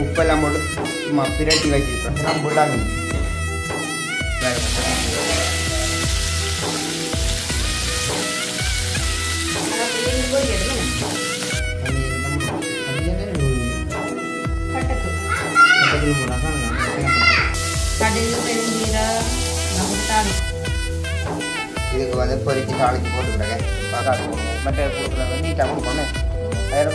உப்பெல்லாம் போட்டு சும்மா பிரட்டி வச்சுருக்கோம் நம்மளாம் இதுக்கு வந்து பொறிச்சு தாளிச்சு போட்டுக்கிட்டேங்க பார்க்காது போடுவோம் மற்ற போட்டுல வந்து நீட்டாக கொடுப்போமே வேலை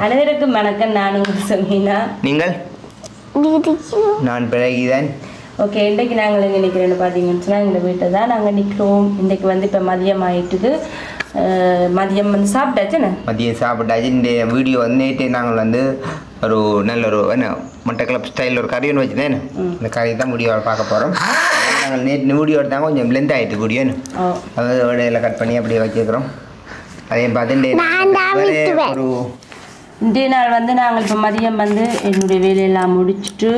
அனைவருக்கும் வணக்கம். நான் உங்களுக்கு சொன்னீங்கன்னா நீங்கள் நான் பிறகுதான். ஓகே, இன்றைக்கு நாங்கள் எங்கே நிற்கிறேன்னு பார்த்தீங்கன்னு சொன்னால் எங்கள் வீட்டை தான் நாங்கள் நிற்கிறோம். இன்றைக்கு வந்து இப்போ மதியம் ஆகிட்டுது. மதியம் வந்து சாப்பிட்டாச்சுண்ணே, மதியம் சாப்பிட்டாச்சு. இந்த வீடியோ வந்து நேற்று நாங்கள் வந்து ஒரு நல்ல ஒரு என்ன மட்டக்கிளப் ஸ்டைலில் ஒரு கறி ஒன்று வச்சுருந்தேன். இந்த கறி தான் வீடியோ பார்க்க போகிறோம். நாங்கள் நேற்று வீடியோ எடுத்தாங்க கொஞ்சம் லென்த் ஆகிட்டு வீடியோன்னு அதாவது இடையில கட் பண்ணி அப்படியே வச்சுக்கிறோம். அதே பார்த்து ஒரு இன்றைய நாள் வந்து நாங்கள் இப்போ மதியம் வந்து என்னுடைய வேலையெல்லாம் முடிச்சுட்டு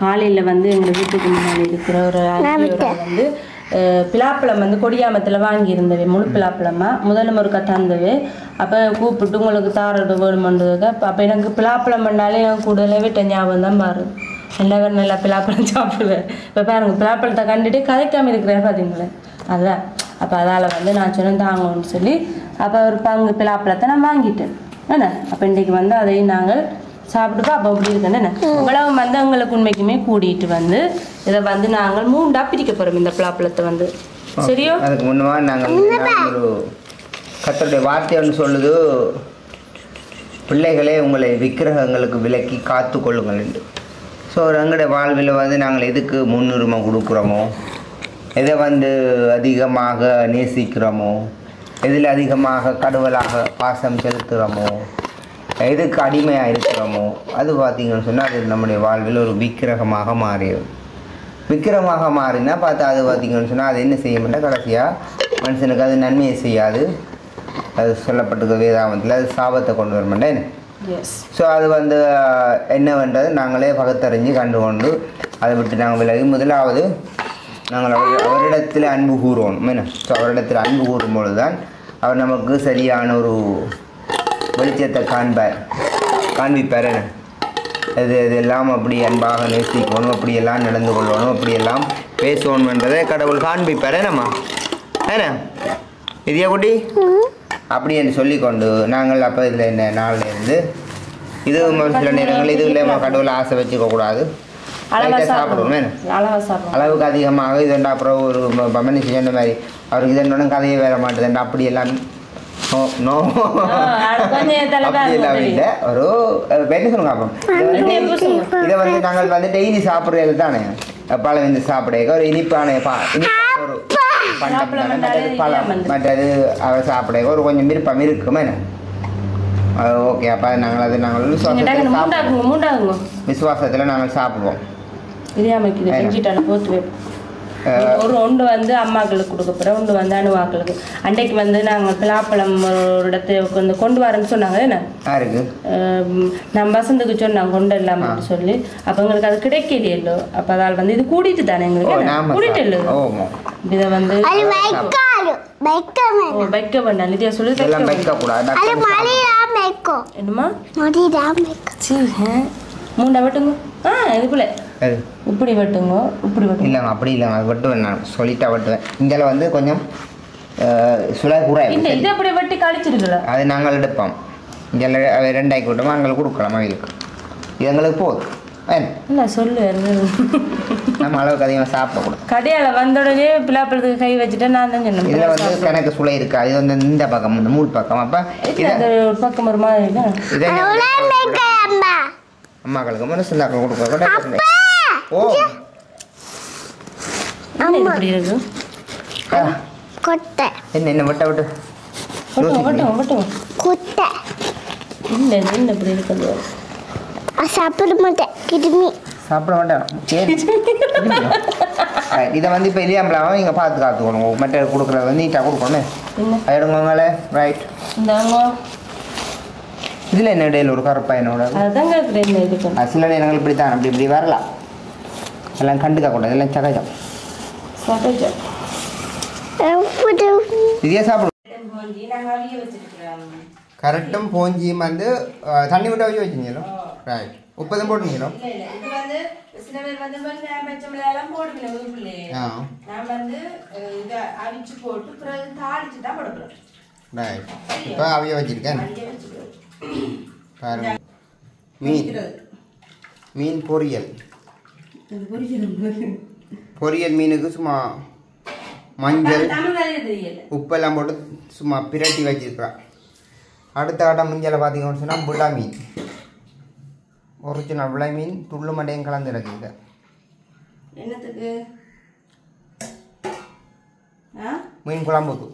காலையில் வந்து எங்கள் வீட்டுக்கு முன்னாடி இருக்கிற ஒரு வந்து பிலாப்பழம் வந்து கொடியாமத்தில் வாங்கியிருந்தவை, முழு பிலாப்பழமாக முதல்ல ஒரு தந்தவை. அப்போ கூப்பிட்டு உங்களுக்கு தாரோட வேணுமென்றதுக்கு அப்போ எனக்கு பிலாப்பழம் பண்ணாலே எனக்கு கூடுதலாக வீட்டை ஞாபகம் தான் பாரு. எல்லாரும் நல்லா பிலாப்பழம் சாப்பிடுவேன். இப்போ பாருங்க பிலாப்பழத்தை கண்டுட்டு கதைக்காமல் இருக்கிறேன் பார்த்தீங்களேன். அதுதான் அப்போ அதால் வந்து நான் சொன்னேன் தாங்கன்னு சொல்லி அப்போ ஒரு பங்கு பிலாப்பழத்தை நான் வாங்கிட்டேன் என்ன. அப்போ இன்றைக்கு வந்து அதையும் நாங்கள் சாப்பிட்டுப்பா அப்போ அப்படி இருக்குன்னு என்ன இவ்வளவு வந்து எங்களுக்கு உண்மைக்குமே கூட்டிகிட்டு வந்து இதை வந்து நாங்கள் மூண்டா பிரிக்க போகிறோம் இந்த பிலாப்பழத்தை வந்து. சரியோ? அதுக்கு முன்னவா நாங்கள் ஒரு கர்த்தருடைய வார்த்தை ஒன்று சொல்லுது, பிள்ளைகளே உங்களை விக்கிரகங்களுக்கு விலக்கி காத்து கொள்ளுங்கள் என்று. ஸோ எங்களுடைய வாழ்வில் வந்து நாங்கள் எதுக்கு முன்னுரிமை கொடுக்குறோமோ, எதை வந்து அதிகமாக நேசிக்கிறோமோ, எதில் அதிகமாக கடவுளாக பாசம் செலுத்துகிறோமோ, எதுக்கு அடிமையாக இருக்கிறோமோ அது பார்த்திங்கன்னு சொன்னால் அது நம்முடைய வாழ்வில் ஒரு விக்கிரகமாக மாறிடும். விக்கிரகமாக மாறினா பார்த்தா அது பார்த்திங்கன்னு சொன்னால் அது என்ன செய்ய மாட்டேன், கடைசியாக மனுஷனுக்கு அது நன்மையை செய்யாது. அது சொல்லப்பட்டிருக்க வேதாமத்தில் அது சாபத்தை கொண்டு வர மாட்டேன். ஸோ அது வந்து என்னவென்றது நாங்களே பகுத்தறிஞ்சு கண்டுகொண்டு அதை விட்டு நாங்கள் விலகி முதலாவது நாங்கள் அவரிடத்தில் அன்பு கூறுவோம் என்ன. ஸோ அவரிடத்தில் அன்பு கூறும்பொழுது தான் அவர் நமக்கு சரியான ஒரு வெளிச்சத்தை காண்பிப்பார் என்ன. இதெல்லாம் அப்படி அன்பாக நேசிக்கணும், அப்படியெல்லாம் நடந்து கொள்ளணும், அப்படியெல்லாம் பேசணுன்றதை கடவுள் காண்பிப்பார் நம்ம ஏன்னா இதையா குட்டி அப்படி என்று சொல்லிக்கொண்டு நாங்கள் அப்போ இதில் என்ன நாளிலேருந்து இது சில நேரங்கள் இது இல்லை கடவுளை ஆசை வச்சுக்கக்கூடாது, சாப்பிடுவோம் அளவுக்கு அதிகமாக இதுண்டா. அப்புறம் ஒரு மனுஷன் சொன்ன மாதிரி அவருக்கு இதனோட கதையே வேற மாட்டேதுண்டா அப்படி எல்லாம் அப்படியெல்லாம் இல்லை. ஒரு என்ன சொல்லுங்க அப்போ இதை வந்து நாங்கள் வந்து டெய்லி சாப்பிட்றது தானே பழம் வந்து சாப்பிட ஒரு இனிப்பான ஒரு பழம் மற்றது அவர் சாப்பிட ஒரு கொஞ்சம் விருப்பம் இருக்குமே. ஓகே, அப்போ நாங்கள் விசுவாசத்தில் நாங்கள் சாப்பிடுவோம். ஒரு ஒன்று வந்து அம்மாக்களுக்கு கொடுக்க போகிறோம், ஒன்று வந்து அணுவாக்களுக்கு. அன்றைக்கு வந்து நாங்கள் பிலாப்பழம் ஒரு இடத்துல வந்து கொண்டு வரேன்னு சொன்னாங்க என்ன யாருக்கு நம்ம வசந்துக்கு சொன்னாங்க கொண்டு இல்லாமல் சொல்லி. அப்போ எங்களுக்கு அது கிடைக்கலையோ. அப்போ அதால் வந்து இது கூட்டிட்டு தானே எங்களுக்கு கூட்டிட்டு இல்லை இதை வந்து வைக்க வேண்டாம் இல்லையா சொல்லி என்னமா மூண்டா வெட்டுங்க. இதுக்குள்ள இப்படி வெட்டுங்க, இப்படி வெட்டு இல்லைங்க அப்படி இல்லைங்க அது வெட்டுவேன் நான் சொல்லிட்டா வெட்டுவேன். இங்கே வந்து கொஞ்சம் சுழ குறை இல்லை இது அப்படி வெட்டி கழிச்சிருக்கல அது நாங்கள் எடுப்போம். இங்கே ரெண்டாக்கி விட்டோமா அங்களுக்கு கொடுக்கலாம் அவங்களுக்கு. இது எங்களுக்கு போதும் இல்லை சொல்லு நம்ம அளவுக்கு அதிகமாக சாப்பிடக்கூடாது. கடையால் வந்த உடனே பிலாப்பழத்துக்கு கை வச்சுட்டா நான் தான் சொன்னேன். இதில் வந்து கணக்கு சுளை இருக்கா, இது வந்து இந்த பக்கம் இந்த மூணு பக்கம். அப்போ ஒரு பக்கம் ஒரு மாதிரி இருக்கு. அம்மாக்களுக்கு மனசுலாக்கள் கொடுக்க ஓ இப்படி இருக்கு கொட்டை என்ன என்ன வட்ட வட்ட கொட்டை இல்லை என்ன இப்படி இருக்குது சாப்பிட மாட்டேன் கிருமி சாப்பிட மாட்டேன் ரைட் இதை வந்து இப்போ எலியாம்பலாமல் நீங்கள் பார்த்து காத்துக்கணும் மற்ற கொடுக்குறது வந்து நீட்டாக கொடுக்கணும் என்ன எடுங்கங்களே ரைட் இந்தாங்க இதில் என்ன இடையில ஒரு கருப்பாயனோட அதுதான் கேட்குறேன் இதுக்கு சில நேரங்கள் இப்படி தான் அப்படி இப்படி வரலாம் எல்லாம் கண்டுக்க கூடாது எல்லாம் சகஜம் சகஜம் இதே சாப்பிடும் நாங்கள் அவிய வச்சிருக்கிறோம் கரெக்டும் போஞ்சியும் வந்து தண்ணி விட்டு அவிய வச்சுங்களோ ரைட் உப்பதும் போட்டுங்களோ இல்ல இல்ல இது வந்து சில பேர் வந்து வெங்காயம் பச்சை மிளகாய் எல்லாம் போடுவீங்க வீட்டுக்குள்ளே நான் வந்து இதை அவிச்சு போட்டு பிறகு தாளிச்சு தான் போடுறோம் ரைட் இப்போ அவிய வச்சிருக்கேன் பாருங்க மீன் பொரியல் பொரியல் மீனுக்கு சும்மா மஞ்சள் உப்பெல்லாம் போட்டு சும்மா பிரட்டி வச்சிருக்கிறான் அடுத்த கட்டம் மஞ்சளை பார்த்தீங்கன்னு சொன்னால் புள்ளா மீன் ஒரிஜினல் புள்ளா மீன் துள்ளு மண்டையும் கலந்து இருக்குது என்னத்துக்கு மீன் குழம்புக்கு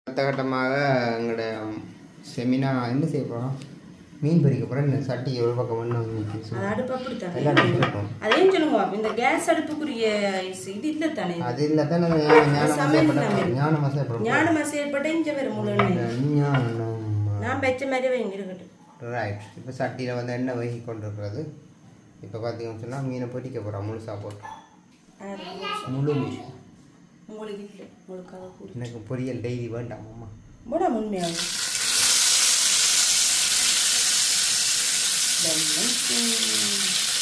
அடுத்த கட்டமாக எங்களோட செமினா என்ன செய்ய போகிறோம் மீன் பொரிக்க போகிறோம் இந்த சட்டி எவ்வளோ பக்கம் அடுப்பு அப்படித்தான் அதையும் சொல்லுங்க இந்த கேஸ் அடுப்புக்குரிய இது இல்லை தானே அது இல்லை தானே ஞானமாக செயல்பட்ட இங்கே வரும் முழு நான் வச்ச மாதிரியே வைங்க இருக்கட்டும் ரைட் இப்போ சட்டியில் வந்து எண்ணெய் வகி கொண்டு இருக்கிறது இப்போ பார்த்தீங்கன்னு சொன்னால் மீனை பொரிக்க போகிறோம் முழுசாக போட்டு முழு மீன் உங்களுக்கு இல்லை உங்களுக்காக எனக்கு பொரியல் டெய்லி வேண்டாம் அம்மா போடா உண்மையாக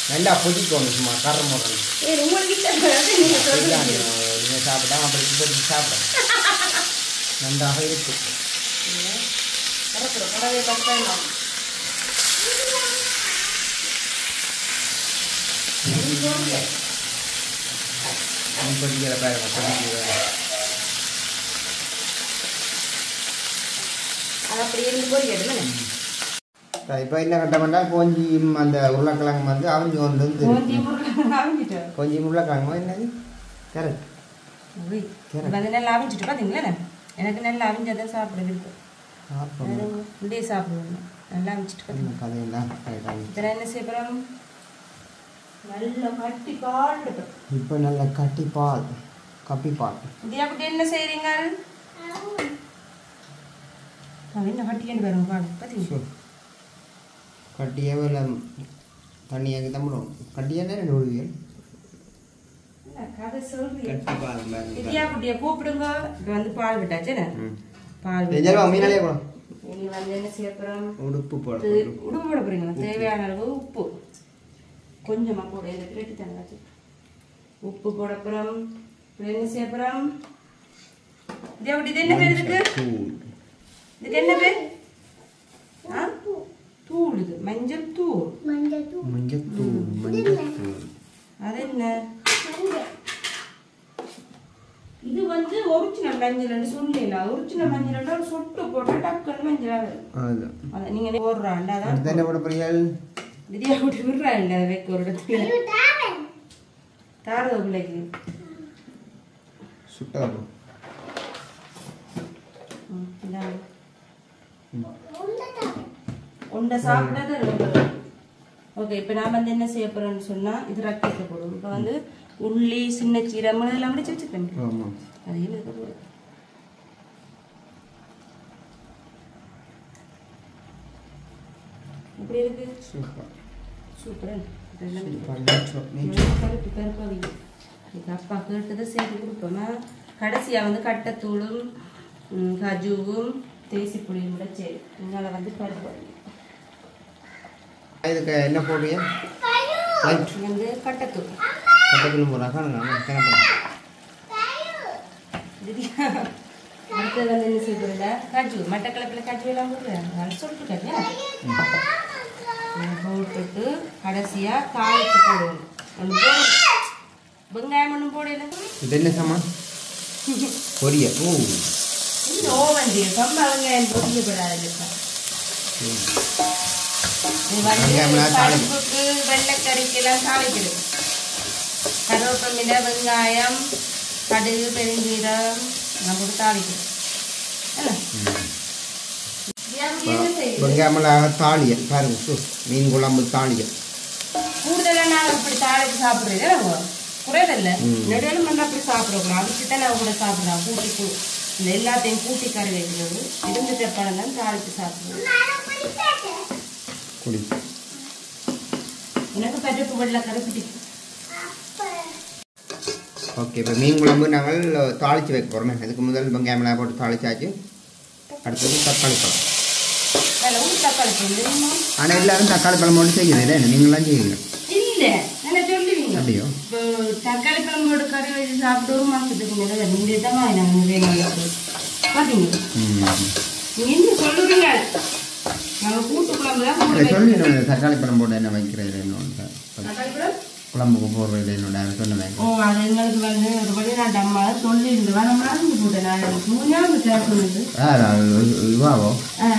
நல்லா பொதிக்கணும் சும்மா கரை முறை நீங்கள் சாப்பிட்டா அப்படி பொதிச்சு சாப்பிட நன்றாக இருக்கு பொதிக்கிற பாருங்க பொதிக்கிற அப்படி இருந்து பொறிக்கிறது இப்போ என்ன கட்டமெண்டா கொஞ்சம் அந்த உருளைக்கிழங்கு வந்து அவிஞ்சு கொண்டு வந்து கொஞ்சம் உருளைக்கிழங்கு என்னது கரெக்ட் வந்து நல்லா அவிஞ்சிட்டு பார்த்தீங்களா எனக்கு நல்லா அவிஞ்சதான் சாப்பிட விருப்பம் இப்படியே சாப்பிடுவேன் நல்லா அவிஞ்சிட்டு கதையெல்லாம் இதெல்லாம் என்ன செய்யப்போம் நல்ல கட்டி பால் இப்போ நல்ல கட்டி பால் கப்பி பால் இதை அப்படி என்ன செய்கிறீங்க என்ன கட்டிக்கிட்டு வரும் பால் பார்த்தீங்க கட்டியாவே இல்லை தண்ணியாக தமிழும் கட்டியானே ரெண்டு ஒழுவியல் கட்டி பால் இடியா குட்டியை கூப்பிடுங்க இப்போ வந்து பால் விட்டாச்சு பால் மீனாலே கூட இனி வந்து என்ன செய்ய போகிறோம் உடுப்பு போட உடுப்பு போட போகிறீங்களா தேவையான அளவு உப்பு கொஞ்சமாக போட இதை பிரட்டி தந்தாச்சு உப்பு போட போகிறோம் என்ன செய்ய போகிறோம் இதே அப்படி இது என்ன பேர் இருக்கு இதுக்கு என்ன பேர் தூள் இது மஞ்சள் தூள் அது என்ன இது வந்து ஒரிஜினல் மஞ்சள் சொல்லல ஒரிஜினல் மஞ்சள் ஒரு சொட்டு போட்டு டக்குன்னு மஞ்சள் அதை நீங்க போடுறாண்டா என்ன போட பொரியல் விதியா போட்டு விடுறாண்டா அதை வைக்க ஒரு இடத்துல தாரத பிள்ளைக்கு சுட்டா உண்டை சாப்பிட்டது ஓகே இப்போ நான் வந்து என்ன செய்ய போகிறேன்னு சொன்னால் இது ரக்கத்தை போடுவோம் இப்போ வந்து உள்ளி சின்ன சீரகம் இதெல்லாம் முடிச்சு வச்சுருக்கேன் அதையும் இருக்க போடுது எப்படி இருக்கு சூப்பர் கருப்பு கருப்பாவி இது அப்பா கேட்டதை சேர்த்து கொடுப்போம்னா கடைசியாக வந்து கட்டத்தூளும் கஜுவும் தேசி புளியும் கூட சரி இதனால் வந்து பருப்பு இதுக்கு என்ன போடுறீங்க வந்து கட்டத்தூள் கட்டத்தூள் போடுறாங்க அடுத்தது வந்து என்ன செய்யல கஜு மட்டக்கிழப்பில் கஜு எல்லாம் போடுறேன் சொல்லிட்டு போட்டுட்டு கடைசியாக காய்ச்சி போடுவோம் ஒன்று போடணும் வெங்காயம் ஒன்றும் போடல இது என்ன சாமான் பொரியல் இன்னும் ஓவன் ரொம்ப வெங்காயம் பொரியப்படாது பருப்புக்கு வெள்ளைக்கறிக்கெல்லாம் தாளிக்கிறது கருவேப்பிலை வெங்காயம் கடுகு பெருஞ்சீரகம் நான் போட்டு தாளிக்கிறேன் வெங்காயமெல்லாம் தாளியல் பாருங்க மீன் குழம்பு தாளியல் கூடுதலாக நாங்கள் இப்படி தாளித்து சாப்பிட்றீங்க குறையில நெடுவலும் வந்து அப்படி சாப்பிடக்கூடாது. அவிச்சு தான் நான் கூட சாப்பிட்றேன். கூட்டி இந்த எல்லாத்தையும் கூட்டி கறி வைக்கிறது இருந்து தப்பான தான் தாளித்து சாப்பிடுவோம். எனக்கு பருப்பு வெள்ளைக்கறி பிடிக்கும். ஓகே, இப்போ மீன் குழம்பு நாங்கள் தாளித்து வைக்க போகிறோம். அதுக்கு முதல் வெங்காயம்லாம் போட்டு தாளிச்சாச்சு. அடுத்தது தக்காளி பழம். தக்காளி பழம் தெரியுமா? ஆனால் எல்லாரும் தக்காளி பழம் போட்டு செய்கிறது இல்லை, நீங்களாம் செய்வீங்க? இல்லை, நல்லா சொல்லுவீங்க. அப்படியோ? இப்போ தக்காளி பழம் போட்டு கறி வச்சு சாப்பிட்டு ஒரு மாதத்துக்கு மேலே நீங்கள் தான் நாங்கள் பார்த்தீங்க. நீங்கள் என்ன சொல்லுவீங்க? நாங்கள் கூட்டு குழம்பு தான் சொல்லி தக்காளி பழம் போட்டு என்ன வைக்கிறது என்னோட தக்காளி பழம் குழம்புக்கு போடுறது என்னோட சொன்னேன். அது எங்களுக்கு வந்து ஒரு வெளிநாட்டு அம்மா சொல்லியிருந்து நம்ம நடந்து போட்டேன். நான் மூணாவது கிளாஸ் வந்து இவாவோ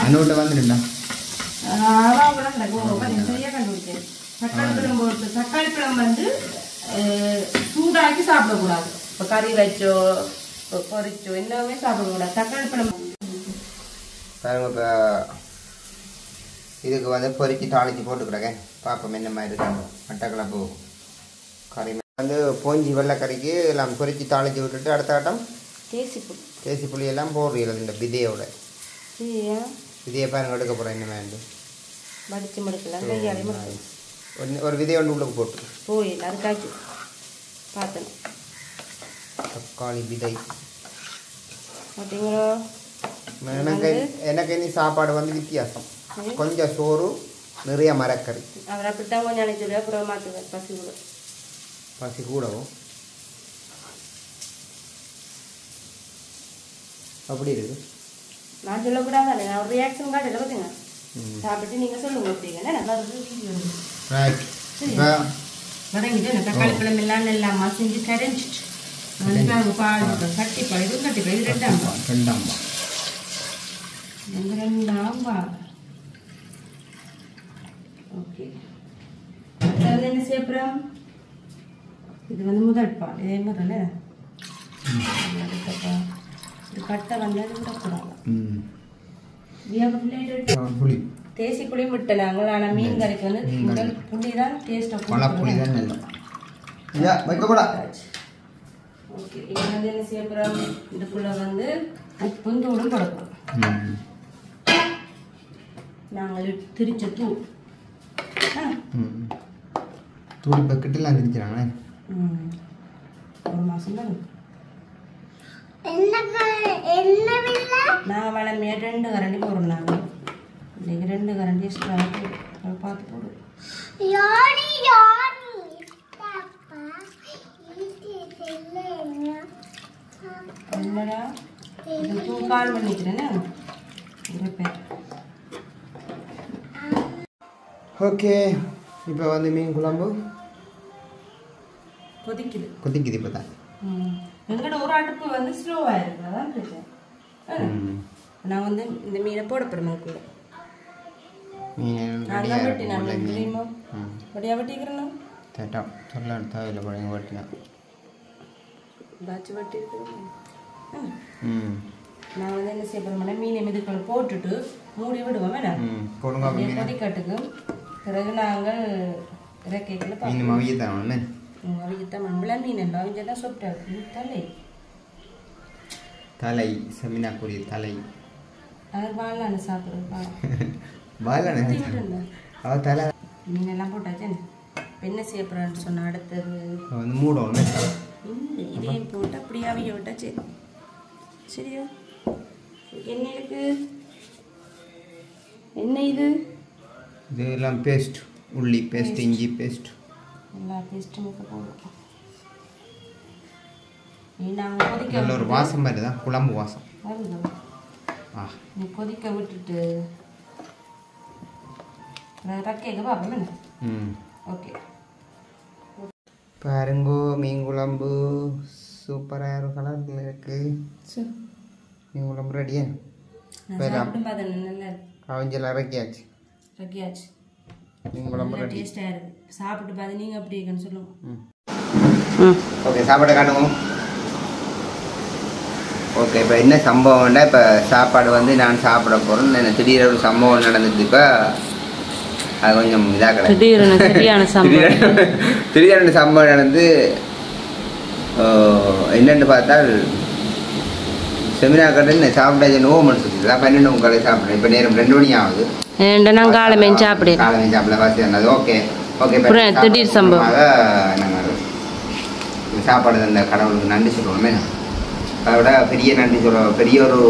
அன்னோட்ட வந்துடுண்டா அவாவோட சரியாக கண்டுபிடிச்சேன். தக்காளி பழம் போட்டு தக்காளி பழம் வந்து சூடாக்கி சாப்பிடக்கூடாது. இப்போ கறி வச்சோ பொரிச்சோ எல்லாமே சாப்பிடக்கூடாது. தக்காளி பழம் பாருங்க. இப்போ இதுக்கு வந்து பொரிச்சு தாளிச்சு போட்டுக்கிறேங்க. பார்ப்போம் என்ன மாதிரி இருக்காங்க. மட்டக்கிழப்பு கறி வந்து போஞ்சி வெள்ளைக்கறிக்கு எல்லாம் பொரிச்சு தாளிச்சு விட்டுட்டு அடுத்த ஆட்டம் தேசி புளி எல்லாம் போடுறீங்க. இந்த விதையோட விதையை பாருங்க எடுக்க போகிறேன். என்ன வேண்டு மடிச்சு மடிக்கலாம். ஒரு விதையை ஒன்று உள்ளுக்கு போட்டு போய் அதுக்காச்சு பார்த்தேன். தக்காளி விதை பார்த்தீங்களோ? எனக்கு இனி சாப்பாடு வந்து வித்தியாசம். கொஞ்சம் சோறு, நிறைய மரக்கறி. அவர் அப்படித்தான் கொஞ்சம் நினைச்சு அப்புறம் மாற்றுவார். பசி கூடவும் அப்படி இருக்கு. நான் சொல்லக்கூடாது. நான் ஒரு ரியாக்ஷன் காட்டல பார்த்தீங்க. சாப்பிட்டு நீங்கள் சொல்லுங்க. அப்படிங்க நல்லா வதங்கிட்டு தக்காளி பழம் எல்லாம் நல்லா மசிஞ்சு கரைஞ்சிட்டு பால் கட்டி பழகும். கட்டி பழகு ரெண்டாம்பா. ஓகே, அது என்ன சேப்புறம்? இது வந்து முதல் பால். இதே முதல்ல இது கட்டை வந்தது விடக்கூடாது. தேசி புளி விட்டு நாங்கள். ஆனால் மீன் கறிக்கு வந்து முதல் புளி தான் டேஸ்ட்டாக. ஓகே, இது வந்து என்ன சேப்புறம்? இதுக்குள்ள வந்து உப்பும் தூளும் கொடுப்போம். நாங்கள் திரிச்ச தூள் தூள் பக்கெட்டெல்லாம் திரிச்சாங்களே. ஒரு மாதம் தான் நான் வளமையாக 2 கரண்டி போடுறோம். நாங்கள் இன்னைக்கு 2 கரண்டி எக்ஸ்ட்ரா பார்த்து போடுவோம். என்னடா இது தூள் கால் பண்ணிக்கிறேன்னா பேர். ஓகே, இப்போ வந்து மீன் குழம்பு கொதிக்குது. இப்போ தான் எங்கள்கிட்ட ஒரு அடுப்பு வந்து ஸ்லோவாக இருக்குது. அதான் பிரச்சனை. நான் வந்து இந்த மீனை போட போகிறேன். கூட நான் வெட்டினேன். தெரியுமா? வடியாக வெட்டிக்கிறேன். சொல்ல தேவையில்லை. பழைய வெட்டினா ஏதாச்சும் வெட்டி இருக்கிறேன். நான் வந்து என்ன செய்ய போகிறோம்னா மீனை மெதுக்கள் போட்டுட்டு மூடி விடுவோம். வேணாம் கொதிக்கட்டுக்கு பிறகு நாங்கள் இறக்கைகளை அவிக்கத்தான் மண்புல மீன் எல்லாம் அவிஞ்சதான் சொப்டாது. தலை செமினாக்குரிய தலை அது வாழலான்னு சாப்பிட்றது. தலை மீனெல்லாம் போட்டாச்சு. என்ன செய்ய போகிறான்னு சொன்னால் அடுத்தது வந்து மூடணும். இல்லை, இதையும் போட்டு அப்படியே அவிக்க விட்டாச்சு. சரியா? என்ன இருக்கு? என்ன இது? இதெல்லாம் பேஸ்ட், உள்ளி பேஸ்ட், இஞ்சி பேஸ்ட், எல்லா பேஸ்ட்டும் இருக்க போதும். நாங்கள் கொதிக்க நல்ல ஒரு வாசம் மாதிரி தான், குழம்பு வாசம் வருது. நீ கொதிக்க விட்டுட்டு ரக்கைக்க பார்ப்போம். ஓகே, பாருங்கோ மீன் குழம்பு சூப்பராக இருக்கும். கலரில் இருக்கு. மீன் குழம்பு ரெடியா? அவஞ்செல்லாம் இறக்கியாச்சு. மீன் குழம்பு ரெடி. டேஸ்டாக இருக்குது. சாப்பிட்டு பார்த்து நீங்கள் அப்படி இருக்குன்னு சொல்லுவோம். ஓகே, சாப்பாடு காணுவோம். ஓகே, இப்போ என்ன சம்பவம்னா, இப்போ சாப்பாடு வந்து நான் சாப்பிட போகிறேன். எனக்கு திடீர்னு ஒரு சம்பவம் நடந்துச்சு. இப்போ அது கொஞ்சம் இதாக கிடையாது. திடீர்னு சம்பவம் நடந்து என்னென்னு பார்த்தால் செமினா கட்டை சாப்பிட்டாச்சு நோவு முடிச்சுட்டு 12 உங்களை சாப்பிட்றேன். இப்போ நேரம் 2 மணி ஆகுது. நான் காலமே சாப்பிடு சாப்பிட வாசி வந்தது. Okay okay. திடீர் சம்பவம் நாங்கள் சாப்பாடு அந்த கடவுளுக்கு நன்றி சொல்லுவோமே. அதை விட பெரிய நன்றி பெரிய ஒரு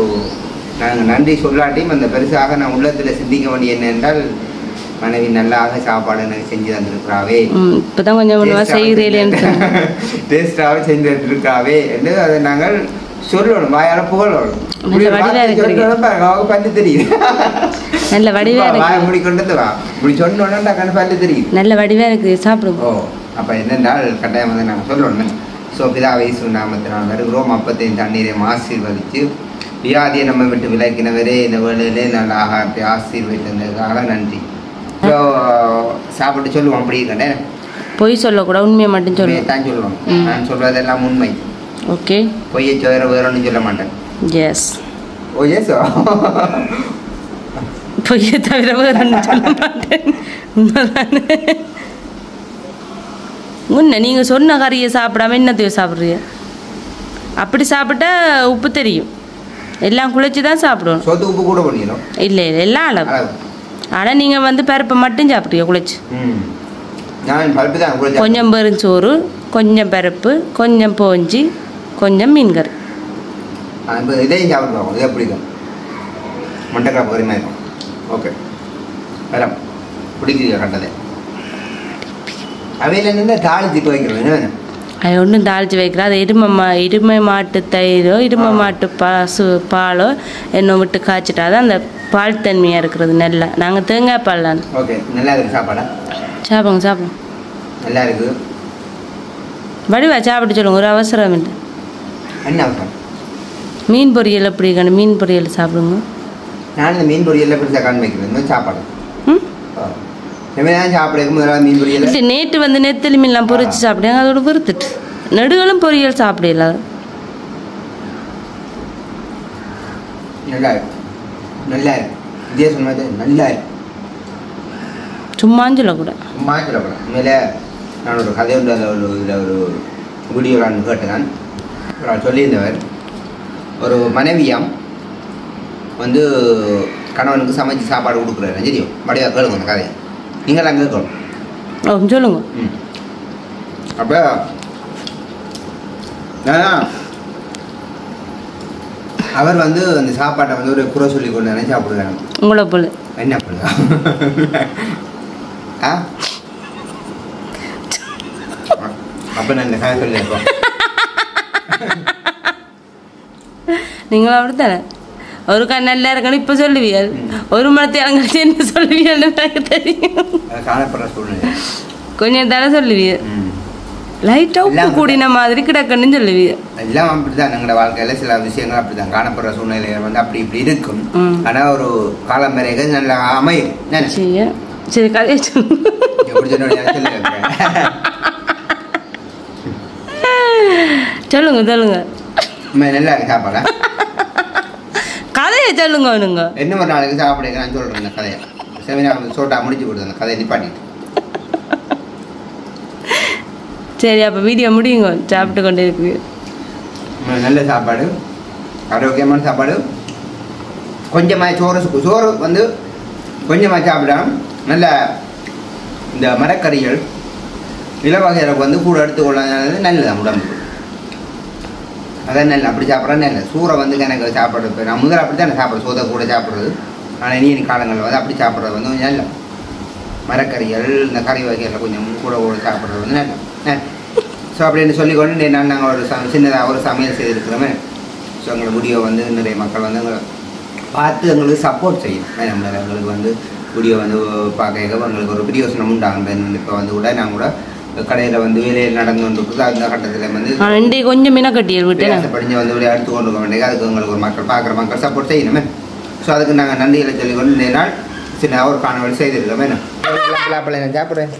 நாங்கள் நன்றி சொல்லாட்டியும் அந்த பெருசாக நான் உள்ளத்தில் சிந்திக்க வேண்டிய என்ன என்றால் மனைவி நல்லாக சாப்பாடு எனக்கு செஞ்சு தந்திருக்கிறாவே, இப்போதான் கொஞ்சம் செய்கிறேன் டேஸ்டாகவே செஞ்சு தந்திருக்காவே என்று அதை நாங்கள் சொல்லணும். வாயால புகழணும். பல்லு தெரியுது. நல்ல வடிவா வாய முடி கொண்டு வா இப்படி சொன்னோன்னா கண்ணு பல்லு தெரியுது. நல்ல வடிவா இருக்கு சாப்பிடுவோம். ஓ அப்போ என்னென்றால் கட்டாயம் வந்து நாங்கள் சொல்லணும். ஸோ பிதாவை நாமத்தினால் வருகிறோம். அப்பத்தையும் தண்ணீரையும் ஆசீர்வதித்து வியாதியை நம்ம விட்டு விலக்கினவரே இந்த வேளையிலே நல்ல ஆகாரத்தை ஆசீர்வதித்ததுக்காக நன்றி. ஸோ சாப்பிட்டு சொல்லுவோம். அப்படி இருக்கேன் பொய் சொல்லக்கூட உண்மையை மட்டும் சொல்லுவேன் தான் சொல்லுவோம். நான் சொல்வதெல்லாம் உண்மை. ஓகே. பொய்யை தவிர வேற ஒன்றும் சொல்ல மாட்டேன். எஸ். ஓ எஸ். பொய்யை தவிர வேற ஒன்றும் சொல்ல மாட்டேன். உண்மைதானே? முன்ன நீங்கள் சொன்ன கறியை சாப்பிடாம என்னத்தையும் சாப்பிட்றீங்க? அப்படி சாப்பிட்டா உப்பு தெரியும். எல்லாம் குளிச்சு தான் சாப்பிடணும். சொத்து உப்பு கூட பண்ணிடணும். இல்லை இல்லை எல்லாம் அளவு. ஆனால் நீங்கள் வந்து பருப்பை மட்டும் சாப்பிட்றீங்க குளிச்சு. நான் பருப்பு தான் கொஞ்சம் பெருஞ்சோறு, கொஞ்சம் பருப்பு, கொஞ்சம் போஞ்சி, கொஞ்சம் மீன் கறி. இதையும் சாப்பிடுவாங்க. இதை பிடிக்கும். மண்டக்காய் பொறுமையாக இருக்கும். ஓகே வரம் பிடிக்குது கண்டதை. அவையில் நின்று தாளிச்சு வைக்கிறோம். என்ன வேணும்? அது ஒன்றும் தாளித்து வைக்கிறா. அது எருமை மாட்டு தயிரோ எருமை மாட்டு பாலோ என்ன விட்டு காய்ச்சிட்டா தான் அந்த பால் தன்மையாக இருக்கிறது. நல்லா நாங்கள் தேங்காய் பால் தான். ஓகே நல்லா இருக்குது சாப்பாடா? சாப்பிடுங்க சாப்பிடுங்க. நல்லா இருக்குது. வடிவா சாப்பிட்டு சொல்லுங்க. ஒரு அவசரம் இல்லை. என்ன அவசரம்? மீன் பொரியல் எப்படி இருக்கணும்? மீன் பொரியல் சாப்பிடுங்க. நான் இந்த மீன் பொரியல் பெருசாக காண்பிக்கிறேன். சாப்பாடு சாப்பிடுறதுக்கு முதல்ல மீன் பொரியல் இல்லை. நேற்று வந்து நெத்தலி மீன்லாம் பொரிச்சு சாப்பிடுங்க. அதோட விறுத்துட்டு நெடுகளும் பொரியல் சாப்பிடல. நல்லா இருக்கு. நல்லா இருக்கு. இதே சொன்னது நல்லா இருக்கு. சும்மா சொல்லக்கூடாது. சும்மா சொல்லக்கூடாது. உண்மையிலே நான் ஒரு கதை உண்டு. அதில் ஒரு வீடியோ நான் கேட்டேன். சொல்லியிருந்தவர் ஒரு மனைவியாம் வந்து கணவனுக்கு சமைச்சு சாப்பாடு கொடுக்குறாரு. தெரியும் வடிவா கேளுங்க அந்த கதையை. நீங்களாம் கேட்கணும். சொல்லுங்க. அப்போ அவர் வந்து அந்த சாப்பாட்டை வந்து ஒரு குறை சொல்லி கொண்டு நினைச்சு சாப்பிடுறாங்க. உங்களை போல என்ன பண்ணுங்க? அப்போ நான் இந்த கதை சொல்லியிருக்கோம். நீங்களும் அப்படித்தானே? ஒரு நல்லா இருக்கணும் இப்போ சொல்லுவீங்க. ஒரு மணி கழிச்சு என்ன சொல்லுவீங்கன்னு எனக்கு தெரியும். காணப்படுற சூழ்நிலை கொஞ்சம் தானே சொல்லுவீங்க. லைட்டாக உப்பு கூடின மாதிரி கிடக்கணும்னு சொல்லுவீங்க. எல்லாம் அப்படிதான். எங்களோட வாழ்க்கையில சில விஷயங்கள் அப்படிதான். காணப்படுற சூழ்நிலைகள் வந்து அப்படி இப்படி இருக்கும். ஆனால் ஒரு காலம் வரைக்கும் நல்லா அமையும். சரி கதையை சொல்லுங்க சொல்லுங்க. நல்லா இருக்கு சாப்பாடா? கதையை சொல்லுங்க. வேணுங்க என்ன ஒரு நாளைக்கு சாப்பிடுங்க. நான் சொல்றேன் இந்த கதையை. செமினா சோட்டா முடிச்சு கொடுத்து அந்த கதையை நிப்பாட்டிட்டு. சரி அப்போ வீடியோ முடியுங்க. சாப்பிட்டு கொண்டே இருக்குது. நல்ல சாப்பாடு, ஆரோக்கியமான சாப்பாடு. கொஞ்சமாக சோறு வந்து கொஞ்சமாக சாப்பிடாம நல்ல இந்த மரக்கறிகள் இலவகைகளை வந்து கூட எடுத்துக்கொள்ளது நல்லதான் உடம்புக்கு. அதான் நல்ல அப்படி சாப்பிட்றா நல்ல. சூறை வந்து எனக்கு சாப்பாடு இப்போ நான் முதல்ல அப்படி தான் சாப்பிட்றேன். சோதை கூட சாப்பிட்றது. ஆனால் இனி காலங்களில் வந்து அப்படி சாப்பிட்றது வந்து கொஞ்சம் நல்ல. மரக்கறிகள் இந்த கறி வகைகளில் கொஞ்சம் கூட சாப்பிட்றது வந்து நல்ல. ஸோ அப்படின்னு சொல்லிக்கொண்டு நாங்கள் ஒரு சின்னதாக ஒரு சமையல் செய்திருக்கிறோமே. ஸோ எங்களோட வீடியோ வந்து நிறைய மக்கள் வந்து எங்களை பார்த்து எங்களுக்கு சப்போர்ட் செய்யும். எங்களுக்கு வந்து வீடியோ வந்து பார்க்க எங்களுக்கு ஒரு பிரியோசனம் உண்டாகும். இப்போ வந்து கூட நாங்கள் கூட கடையில் வந்து வேலையில் நடந்து கொண்டு இருக்குது. அந்த கட்டத்தில் வந்து கொஞ்சம் மீனக்கட்டியல் விட்டு படிஞ்சு வந்து எடுத்து கொண்டு போக வேண்டியது. அதுக்கு உங்களுக்கு ஒரு மக்கள் பார்க்குற மக்கள் சப்போர்ட் செய்யணுமே. ஸோ அதுக்கு நாங்கள் நன்றிகளை சொல்லிக்கொண்டு இந்த நாள் சின்ன ஒரு காணொலி செய்திருக்கோமே. நான் சாப்பிட்றேன்.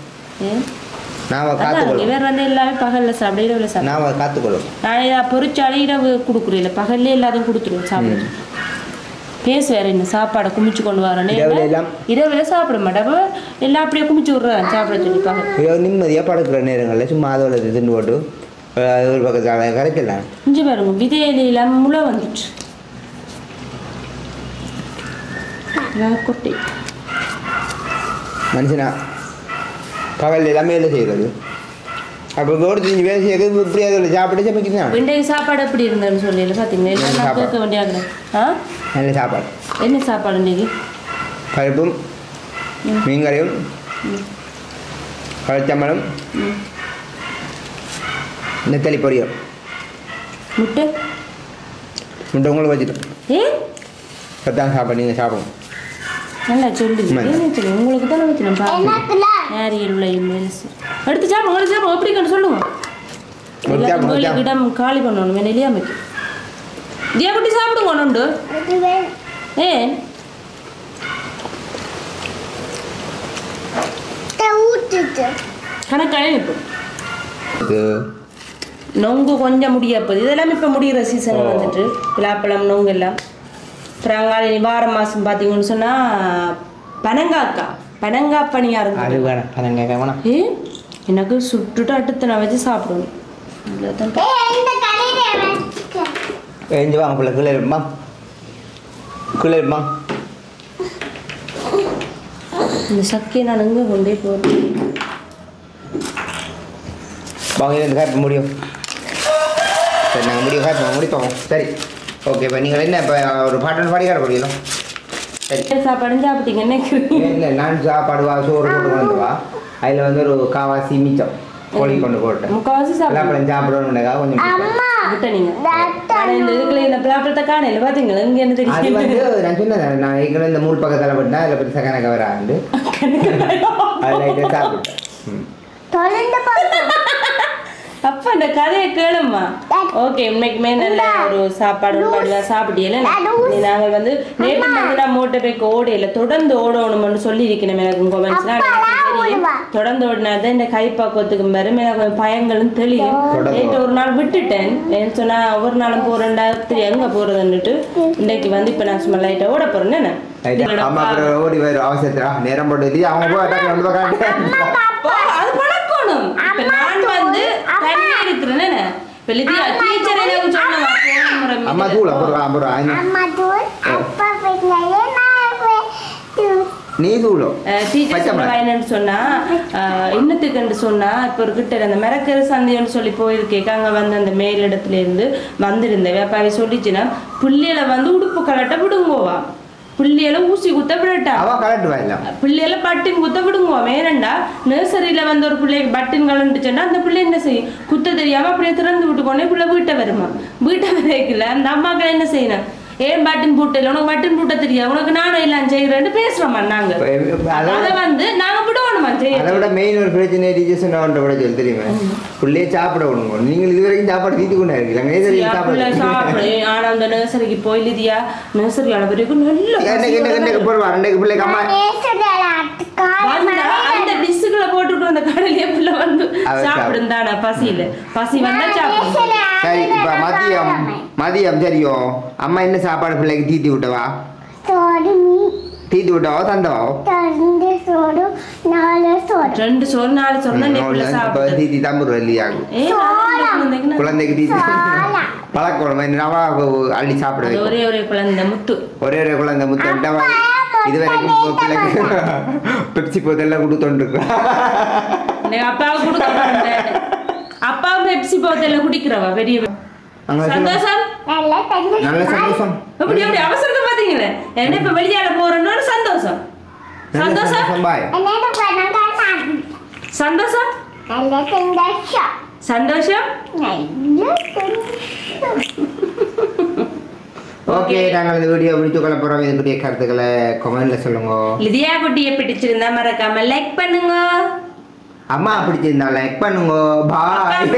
இவர் வந்து எல்லாமே பகலில் சாப்பிட இரவில் சாப்பிட நான் காத்துக்கொள்ளும். நான் இதை பொறிச்சாலே இரவு கொடுக்குறீல்ல. பகல்லே எல்லாத்தையும் கொடுத்துருவேன் சாப்பிடுவேன். பேசுவார் என்ன சாப்பாடை குமிச்சு கொண்டு வரேன்னு. இரவில் சாப்பிட மாட்டேன். அப்போ எல்லாம் அப்படியே குமிச்சு விட்றேன் சாப்பிட சொல்லி. பகல் நிம்மதியாக படுக்கிற நேரங்களில் சும்மா அதோட தின்னு போட்டு ஒரு பக்கத்தில் கரைக்கலாம். இங்கே பாருங்க விதையிலாம் முளை வந்துட்டு கொட்டை மனுஷனா பகல் எல்லாமே வேலை செய்கிறது. அப்போ ரோடு தெரிஞ்சு வேலை செய்யறது இப்படி அதில் சாப்பிட்டு சமைக்கிறேன். இன்றைக்கு சாப்பாடு எப்படி இருந்ததுன்னு சொல்லல பார்த்தீங்களா? எல்லாம் கேட்க வேண்டியாங்க. நல்ல சாப்பாடு. என்ன சாப்பாடு இன்றைக்கி? பருப்பும் மீன்கறியும் கழுச்சம்பளம் நெத்தலி பொரியும் முட்டை முட்டை உங்களுக்கு வச்சுட்டோம். பத்தாம் சாப்பாடு நீங்கள் சாப்பிடும். நல்லா சொல்லு சொல்லு உங்களுக்கு தானே வச்சு நம்ம நேரியல் எடுத்து சாப்பிடுங்க எப்படி கண்டு சொல்லுங்க. இடம் காலி பண்ணணும் வேணும் இல்லையா அமைக்கும் தியாபட்டி சாப்பிடுங்க ஒன்று ஏன் கணக்கான இப்போ நொங்கு கொஞ்சம் முடியப்போது இதெல்லாம் இப்போ முடிகிற சீசன் வந்துட்டு பிலாப்பழம் நொங்கு எல்லாம் அப்புறம் வார மாதம் பார்த்தீங்கன்னு சொன்னால் பனங்காய் பனியாக இருக்கு. எனக்கு சுட்டுட்டு அடுத்து நான் வச்சு சாப்பிடுவேன். இந்த சக்கையை நான் எங்கே கொண்டே போகிறேன் முடியும். சரி நாங்கள் முடிப்போம். சரி ஓகே. இப்போ நீங்கள் என்ன இப்போ ஒரு பாட்டு பாடி காட்ட முடியலாம். சரி சாப்பாடு சாப்பிட்டீங்க இல்லை நான் சாப்பாடு சோறு போட்டு கொண்டு வா. அதில் வந்து ஒரு காவாசி மிச்சம் கோழி கொண்டு போட்டேன். முக்கால்வாசி பிளாப்பழம் சாப்பிடணும்னாக்கா கொஞ்சம் விட்டீங்க. இந்த இதுக்குள்ள இந்த பிளாப்பழத்தை காணையில் பார்த்தீங்களா? இங்கே என்ன தெரியும்? அது வந்து நான் சொன்னேன் நான் ஏற்கனவே இந்த மூணு பக்கத்தில் விட்டேன். அதில் பெருசாக கணக்கு வராண்டு அதில் சாப்பிட்டேன். அப்ப இந்த கதையை கேளுமா? ஓகே உண்மைக்குமே நல்ல ஒரு சாப்பாடு சாப்பிட்டீங்களா? நாங்கள் வந்து நேற்று வந்து நான் மோட்டை போய் ஓடையில தொடர்ந்து ஓடணும்னு சொல்லி இருக்கணும். எனக்கு கொமெண்ட்ஸ்லாம் தெரியும். தொடர்ந்து ஓடினாதான் இந்த கைப்பாக்கத்துக்கு வரும். எனக்கு பயங்களும் தெளியும். நேற்று ஒரு நாள் விட்டுட்டேன். ஏன்னு சொன்னா ஒவ்வொரு நாளும் போறேன்டா எங்க போறதுன்னுட்டு இன்னைக்கு வந்து இப்ப நான் சும்மா லைட்டா ஓட போறேன்னு ஓடி வரும் அவசரத்தா நேரம் போட்டு அவங்க அது பழக்கணும். இப்ப நான் வந்து தனியா இருக்கிறேன்னு சொன்னா இன்னத்துக்கு சொன்னா இப்ப ஒரு கிட்ட அந்த மிரக்கரு சந்தைன்னு சொல்லி போயிருக்கேன். அங்க வந்து அந்த மேலிடத்துல இருந்து வந்திருந்தேன். வியாபாரி சொல்லிச்சுன்னா புள்ளியில வந்து உடுப்பு கலட்ட விடுங்கோவா, புள்ளியில ஊசி குத்த விடட்டா, பிள்ளையில பட்டின் குத்த விடுங்கோ. வேறண்டா நர்சரியில வந்து ஒரு பிள்ளைக்கு பட்டின் கலண்டுச்சுன்னா அந்த பிள்ளை என்ன செய்யும்? குத்த தெரியாம அப்படியே திறந்து விட்டுக்கோனே பிள்ளை வீட்டை வருமா. வீட்டை வரைக்கல அந்த அம்மாக்கள் என்ன செய்யணும்? ஏன் பட்டின் பூட்டல, உனக்கு பட்டின் பூட்ட தெரியாது, உனக்கு நானும் எல்லாம் செய்யறேன்னு பேசுறோமா நாங்க. அதை வந்து நாங்க விடணுமா செய்ய. அதை விட மெயின் ஒரு பிரச்சனை டீச்சர்ஸ் சொல்லி தெரியுமா? பிள்ளைய சாப்பிட விடுங்க. நீங்கள் இது வரைக்கும் சாப்பாடு தீத்து கொண்டா இருக்கீங்க சாப்பிடு. ஆனா அந்த நர்சரிக்கு போயிலிதியா நர்சரி அளவு வரைக்கும் அந்த டிஷ்ஷுக்குள்ள போட்டுட்டு அந்த கடையிலே பிள்ளை வந்து சாப்பிடுந்தானா பசியில பசி வந்தா சாப்பிடு. சரி இப்ப மதியம் சரியோ அம்மா என்ன சாப்பாடு பிள்ளைக்கு தீத்தி விட்டவா? தீத்தி விட்டவா தந்தவா? ரெண்டு சோறு 4 சோறு தீத்தி தம்புரு இல்லையா குழந்தைக்கு தீத்தி பழக்கணும் நவா அள்ளி சாப்பிட ஒரே குழந்தை முத்து விட்டவா. இது வரைக்கும் பிள்ளைக்கு பெப்சி போதெல்லாம் கொடுத்தோண்டு அப்பாவுக்கு கொடுக்க அப்பாவும் பெப்சி போதெல்லாம் குடிக்கிறவா பெரிய சந்தோஷம். நல்ல சந்தோஷம். எப்படி அவசரத்தை பாத்தீங்களே என்ன இப்ப வெளியால போறோம்னு சந்தோஷம் சந்தோஷம் சந்தோஷம் சந்தோஷம். ஓகே நாங்கள் இந்த வீடியோ முடிச்சுக்கொள்ள போறோம். இதுக்குரிய கருத்துக்களை கமெண்ட்ல சொல்லுங்க. லிதியா குட்டியை பிடிச்சிருந்தா மறக்காம லைக் பண்ணுங்க. அம்மா பிடிச்சிருந்தா லைக் பண்ணுங்க. பாய்.